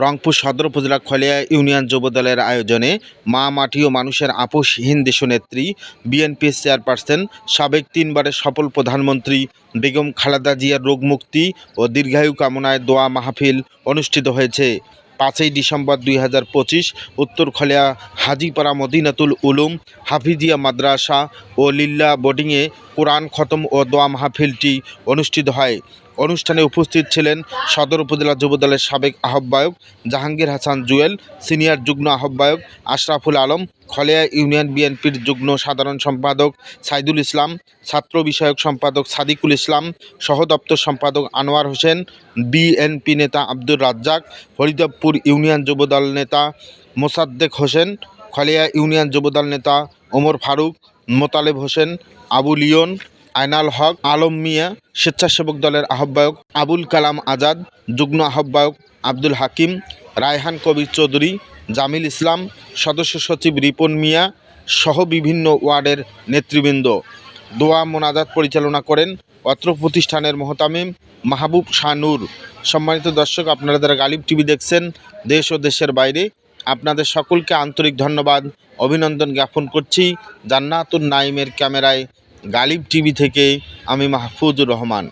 রংপুর সদর উপজেলা খলিয়া ইউনিয়ন যুবদলের আয়োজনে মা মাটি ও মানুষের আপোষহীন দেশনেত্রী বিএনপি চেয়ারপারসন সাবেক 3বারের সফল প্রধানমন্ত্রী বেগম খালেদা জিয়ার রোগমুক্তি ও দীর্ঘায়ু কামনায় দোয়া মাহফিল অনুষ্ঠিত হয়েছে। 5ই ডিসেম্বর 2025 উত্তর খলিয়া হাজীপাড়া মদিনাতুল উলুম হাফিজিয়া মাদ্রাসা ও লিল্লা বোর্ডিংয়ে কোরআন খতম ও দোয়া মাহফিলটি অনুষ্ঠিত হয়। অনুষ্ঠানে উপস্থিত ছিলেন সদর উপজেলা যুবদলের সাবেক আহ্বায়ক জাহাঙ্গীর হাসান জুয়েল, সিনিয়র যুগ্ম আহ্বায়ক আশরাফুল আলম, খলিয়া ইউনিয়ন বিএনপির যুগ্ম সাধারণ সম্পাদক সাইদুল ইসলাম, ছাত্র বিষয়ক সম্পাদক সাদিকুল ইসলাম, সহ দপ্তর সম্পাদক আনোয়ার হোসেন, বিএনপি নেতা আব্দুর রাজ্জাক, হরিদেবপুর ইউনিয়ন যুবদল নেতা মোসাদ্দেক হোসেন, খলিয়া ইউনিয়ন যুবদল নেতা ওমর ফারুক, মোতালেব হোসেন, আবু লিয়ন, আয়নাল হক, আলম মিয়া, স্বেচ্ছাসেবক দলের আহ্বায়ক আবুল কালাম আজাদ, যুগ্ম আহ্বায়ক আব্দুল হাকিম, রায়হান কবির চৌধুরী, জামিল ইসলাম, সদস্য সচিব রিপন মিয়া সহ বিভিন্ন ওয়ার্ডের নেতৃবৃন্দ। দোয়া মোনাজাত পরিচালনা করেন অত্র প্রতিষ্ঠানের মোহতামিম মাহবুব শাহ নূর। সম্মানিত দর্শক, আপনারা যারা গালিব টিভি দেখছেন দেশ ও দেশের বাইরে, আপনাদের সকলকে আন্তরিক ধন্যবাদ, অভিনন্দন জ্ঞাপন করছি। জান্নাতুন নাইমের ক্যামেরায় গালিব টিভি থেকে আমি মাহফুজুর রহমান।